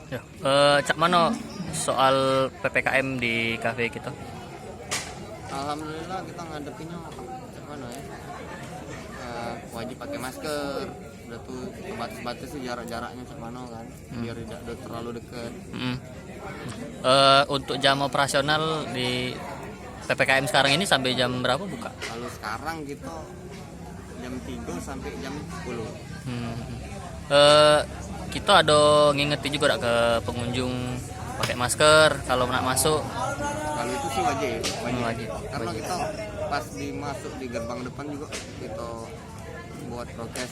Ya, Cak Mano soal PPKM di kafe kita? Alhamdulillah kita ngadepinnya gimana ya? Wajib pakai masker, udah tuh batas-batas sih jaraknya gimana kan, biar tidak terlalu dekat. Untuk jam operasional di PPKM sekarang ini sampai jam berapa buka? Kalau sekarang kita jam 3 sampai jam 10. Kita ada ngingeti juga ke pengunjung pakai masker kalau nak masuk. Kalau itu sih wajib. Karena Wajib. kita pas dimasuk di gerbang depan juga kita buat prokes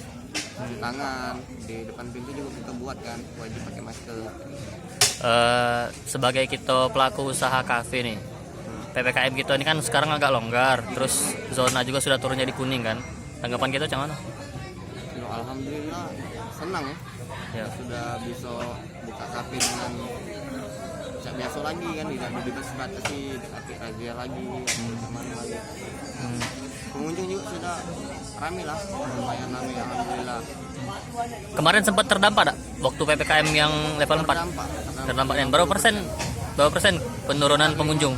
cuci tangan, di depan pintu juga kita buat kan, wajib pakai masker. Sebagai kita pelaku usaha kafe nih, PPKM kita ini kan sekarang agak longgar, terus zona juga sudah turun jadi kuning kan. Tanggapan kita macam mana? Alhamdulillah senang ya. Ya. Sudah bisa buka kafe dengan biasa lagi kan, tidak dibatasi, pakai razia lagi, kemana lagi. Pengunjung juga sudah ramai lah, lumayan ramai alhamdulillah. Kemarin sempat terdampak tak waktu PPKM yang level 4? Terdampak. Yang berapa persen penurunan pengunjung?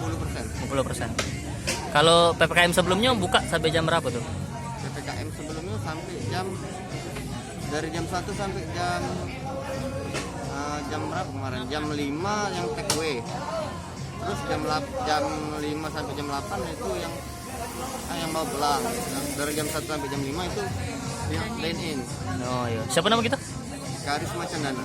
10%. Kalau PPKM sebelumnya buka sampai jam berapa tuh? PPKM sebelumnya sampai dari jam 1 sampai jam berapa kemarin? Jam 5 yang take away. Terus jam 5 sampai jam 8 itu yang mau pulang. Dari jam 1 sampai jam 5 itu yang dine in. Oh iya. Siapa nama kita? Karisma Candana.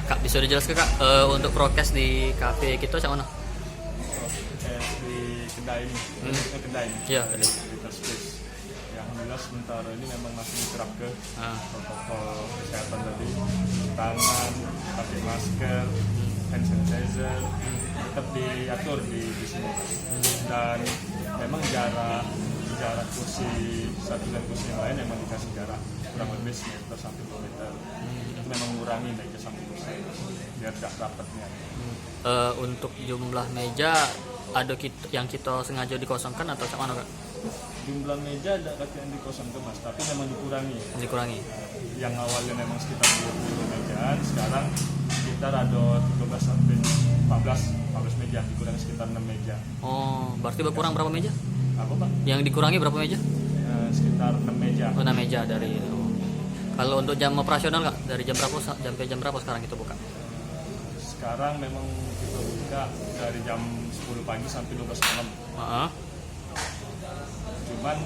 Kak, bisa dijelaskan Kak untuk prokes di kafe kita macam mana? Di kedai ini, kedai Iya, di space. Ya, alhamdulillah sementara ini memang masih diterapkan protokol kesehatan tadi, tangan, pakai masker, hand sanitizer, tetap diatur di sini. Dan memang jarak kursi satu dan kursi yang lain memang dikasih jarak kurang lebih 1 meter sampai 2 meter. Itu memang mengurangi meja sampai kursi biar tidak rapatnya. Untuk jumlah meja ada yang kita sengaja dikosongkan atau macam mana Kak? Jumlah meja ada kaki yang dikosongkan Mas, tapi memang Dikurangi. Yang awalnya memang sekitar 20 meja, sekarang sekitar ada 13 sampai 14 meja, dikurangi sekitar 6 meja. Oh, berarti berkurang berapa meja? Apa Pak? Yang dikurangi berapa meja? Sekitar 6 meja. Oh, 6 meja dari. Kalau untuk jam operasional Kak, dari jam berapa sampai jam berapa sekarang kita buka? Sekarang memang kita buka dari jam 10 pagi sampai 12 malam. Cuman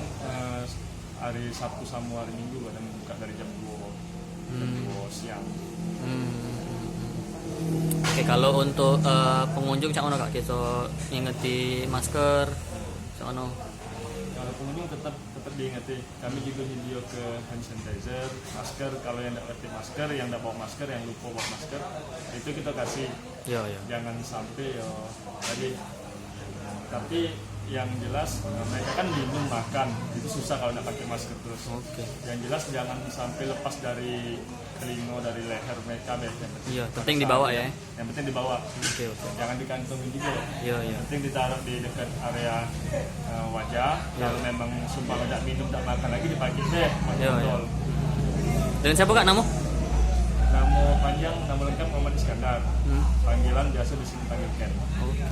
hari Sabtu sama hari Minggu ada buka dari jam 2 siang. Oke, kalau untuk pengunjung macam mana Kak? Kita ngingeti masker macam mana? Kalau pengunjung tetap diingati, kami juga video ke hand sanitizer, masker. Kalau yang tidak pakai masker, yang tidak bawa masker, yang lupa bawa masker, itu kita kasih. Iya. Jangan sampai tadi. Tapi yang jelas mereka kan minum makan, itu susah kalau tidak pakai masker terus. Oke. Yang jelas jangan sampai lepas dari telinga, dari leher mereka deh. Iya, penting dibawa ya. Yang penting dibawa. Oke. Jangan dikantongin juga. Iya. Penting ditaruh di dekat area wajah. Kalau memang sumpah tidak minum, tidak makan lagi dipakai deh. Iya. Dengan siapa Kak nama? Nama panjang, nama lengkap Muhammad Iskandar. Panggilan biasa di sini panggil Ken. Oke.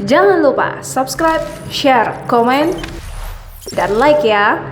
Jangan lupa subscribe, share, komen, dan like ya.